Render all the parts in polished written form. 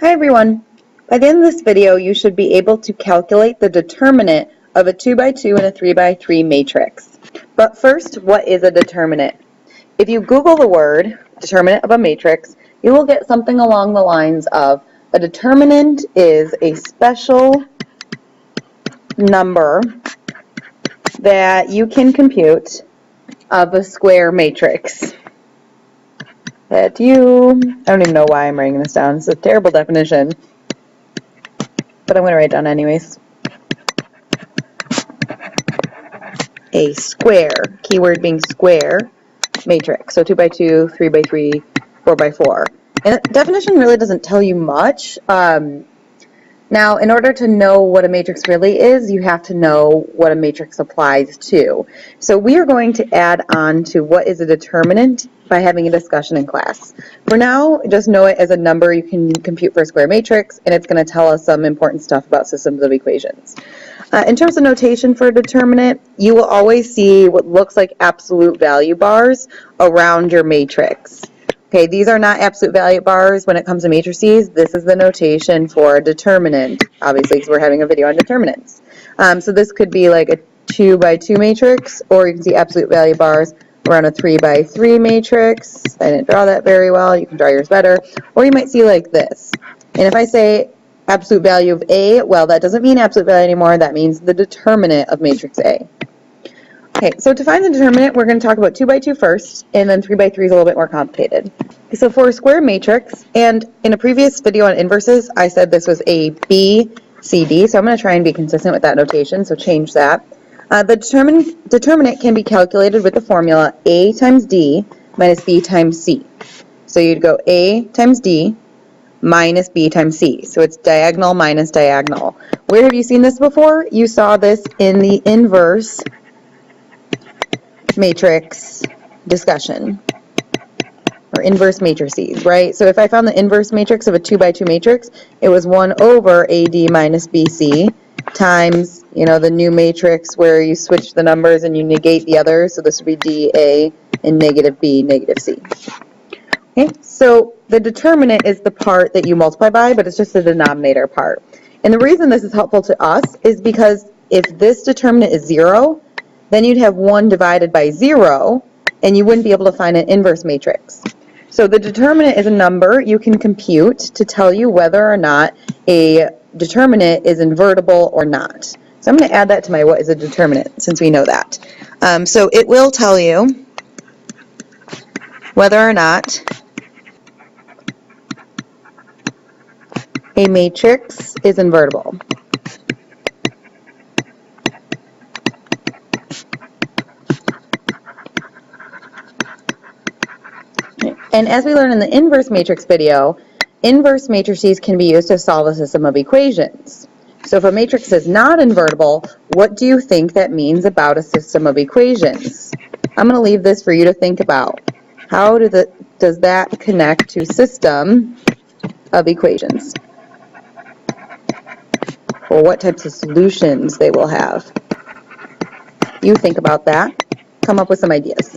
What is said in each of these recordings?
Hi everyone! By the end of this video, you should be able to calculate the determinant of a 2x2 and a 3x3 matrix. But first, what is a determinant? If you Google the word determinant of a matrix, you will get something along the lines of a determinant is a special number that you can compute of a square matrix. I don't even know why I'm writing this down. It's a terrible definition, but I'm going to write it down anyways. A square, keyword being square, matrix. So 2x2, 3x3, 4x4. And the definition really doesn't tell you much. Now, in order to know what a matrix really is, you have to know what a matrix applies to. So we are going to add on to what is a determinant by having a discussion in class. For now, just know it as a number you can compute for a square matrix, and it's going to tell us some important stuff about systems of equations. In terms of notation for a determinant, you will always see what looks like absolute value bars around your matrix. Okay, these are not absolute value bars when it comes to matrices. This is the notation for a determinant, obviously, because we're having a video on determinants. So this could be like a 2x2 matrix, or you can see absolute value bars around a 3x3 matrix. I didn't draw that very well. You can draw yours better. Or you might see like this. And if I say absolute value of A, well, that doesn't mean absolute value anymore. That means the determinant of matrix A. Okay, so to find the determinant, we're going to talk about 2x2 first, and then 3x3 is a little bit more complicated. So for a square matrix, and in a previous video on inverses, I said this was a B, C, D, so I'm going to try and be consistent with that notation, so change that. The determinant can be calculated with the formula A times D minus B times C. So you'd go A times D minus B times C. So it's diagonal minus diagonal. Where have you seen this before? You saw this in the inverse matrix discussion, or inverse matrices, right? So if I found the inverse matrix of a 2x2 matrix, it was 1 over AD minus BC times, the new matrix where you switch the numbers and you negate the others. So this would be DA and negative B, negative C. Okay, so the determinant is the part that you multiply by, but it's just the denominator part. And the reason this is helpful to us is because if this determinant is 0, then you'd have 1 divided by 0, and you wouldn't be able to find an inverse matrix. So the determinant is a number you can compute to tell you whether or not a determinant is invertible or not. So I'm going to add that to my what is a determinant, since we know that. So it will tell you whether or not a matrix is invertible. And as we learned in the inverse matrix video, inverse matrices can be used to solve a system of equations. So if a matrix is not invertible, what do you think that means about a system of equations? I'm going to leave this for you to think about. How does that connect to system of equations? Or what types of solutions they will have? You think about that. Come up with some ideas.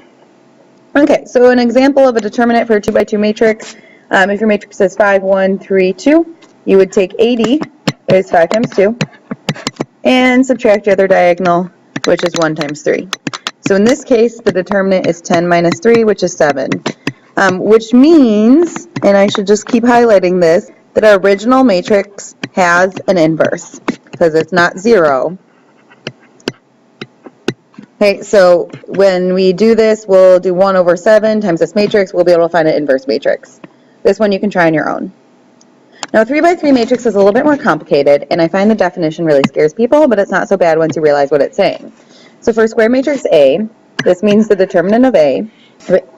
Okay, so an example of a determinant for a 2x2 matrix, if your matrix is 5, 1, 3, 2, you would take AD, is 5 times 2, and subtract your other diagonal, which is 1 times 3. So in this case, the determinant is 10 minus 3, which is 7, which means, and I should just keep highlighting this, that our original matrix has an inverse, because it's not 0. Okay, so when we do this, we'll do 1 over 7 times this matrix. We'll be able to find an inverse matrix. This one you can try on your own. Now, a 3x3 matrix is a little bit more complicated, and I find the definition really scares people, but it's not so bad once you realize what it's saying. So for square matrix A, this means the determinant of A.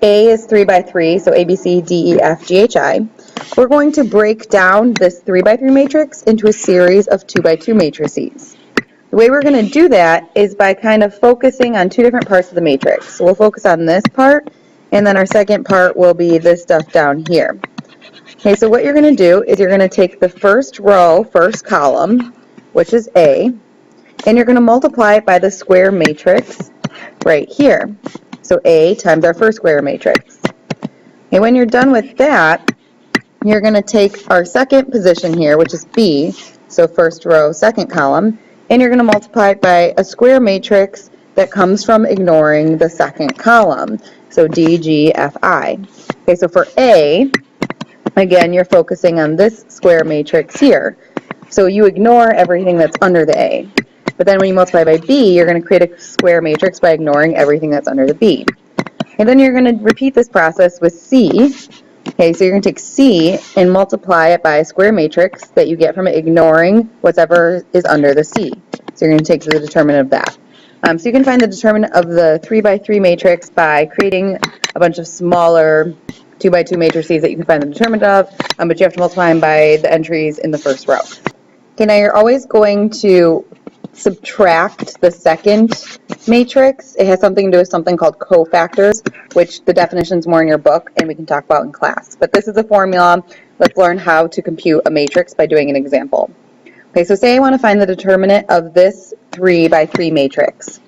A is 3x3, so A, B, C, D, E, F, G, H, I. We're going to break down this 3x3 matrix into a series of 2x2 matrices. The way we're going to do that is by kind of focusing on 2 different parts of the matrix. So we'll focus on this part, and then our second part will be this stuff down here. Okay, so what you're going to do is you're going to take the first row, first column, which is A, and you're going to multiply it by the square matrix right here. So A times our first square matrix. And when you're done with that, you're going to take our second position here, which is B, so first row, second column, and you're going to multiply it by a square matrix that comes from ignoring the second column, so D, G, F, I. Okay, so for A, again, you're focusing on this square matrix here. So you ignore everything that's under the A. But then when you multiply by B, you're going to create a square matrix by ignoring everything that's under the B. And then you're going to repeat this process with C. Okay, so you're going to take C and multiply it by a square matrix that you get from ignoring whatever is under the C. So you're going to take the determinant of that. So you can find the determinant of the 3 by 3 matrix by creating a bunch of smaller 2 by 2 matrices that you can find the determinant of, but you have to multiply them by the entries in the first row. Okay, now you're always going to subtract the second matrix. It has something to do with something called cofactors, which the definition's more in your book and we can talk about in class. But this is a formula. Let's learn how to compute a matrix by doing an example. Okay, so say I want to find the determinant of this 3 by 3 matrix.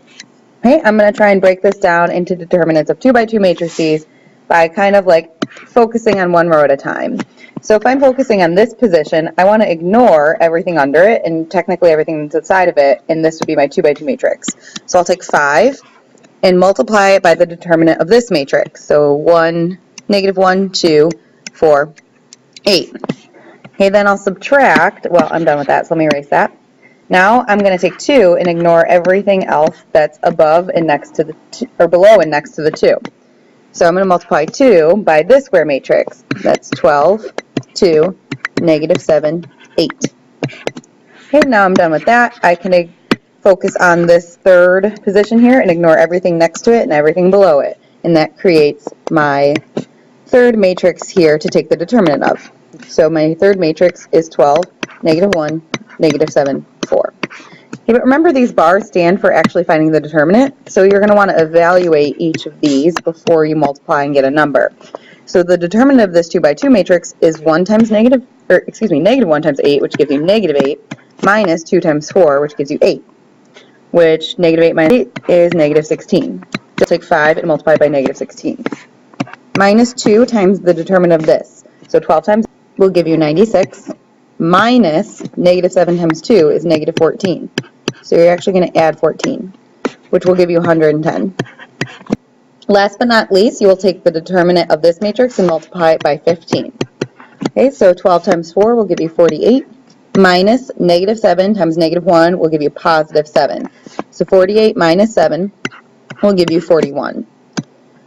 Okay, I'm going to try and break this down into determinants of 2 by 2 matrices by kind of like focusing on one row at a time. So if I'm focusing on this position, I want to ignore everything under it and technically everything that's inside of it, and this would be my 2 by 2 matrix. So I'll take 5 and multiply it by the determinant of this matrix. So 1, negative 1, 2, 4, 8. Okay, then I'll subtract, well, I'm done with that, so let me erase that. Now I'm going to take 2 and ignore everything else that's above and next to the or below and next to the 2. So I'm going to multiply 2 by this square matrix. That's 12, 2, negative 7, 8. Okay, now I'm done with that. I can focus on this third position here and ignore everything next to it and everything below it. And that creates my third matrix here to take the determinant of. So my third matrix is 12, negative 1, negative 7, 4. Okay, but remember these bars stand for actually finding the determinant, so you're going to want to evaluate each of these before you multiply and get a number. So the determinant of this 2 by 2 matrix is negative 1 times 8, which gives you negative 8, minus 2 times 4, which gives you 8, which negative 8 minus 8 is negative 16. Just take 5 and multiply by negative 16. Minus 2 times the determinant of this. So 12 times will give you 96, minus negative 7 times 2 is negative 14. So you're actually going to add 14, which will give you 110. Last but not least, you will take the determinant of this matrix and multiply it by 15. Okay, so 12 times 4 will give you 48, minus negative 7 times negative 1 will give you positive 7. So 48 minus 7 will give you 41.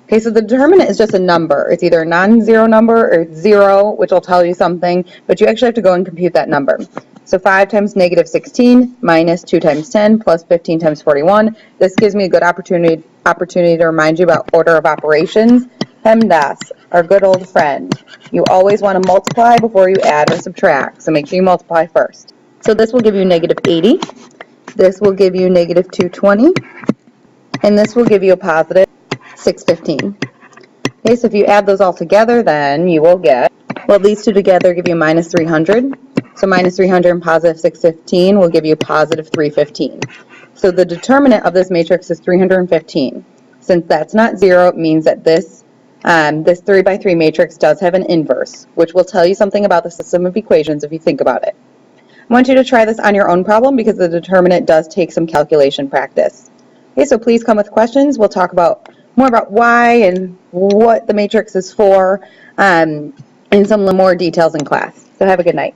Okay, so the determinant is just a number. It's either a non-zero number or 0, which will tell you something, but you actually have to go and compute that number. So 5 times negative 16 minus 2 times 10 plus 15 times 41. This gives me a good opportunity to remind you about order of operations. PEMDAS, our good old friend. You always want to multiply before you add or subtract, so make sure you multiply first. So this will give you negative 80. This will give you negative 220. And this will give you a positive 615. Okay, so if you add those all together, then you will get, well, these two together give you minus 300. So minus 300 and positive 615 will give you positive 315. So the determinant of this matrix is 315. Since that's not 0, it means that this 3 by 3 matrix does have an inverse, which will tell you something about the system of equations if you think about it. I want you to try this on your own problem because the determinant does take some calculation practice. Okay, so please come with questions. We'll talk more about why and what the matrix is for, and some more details in class. So have a good night.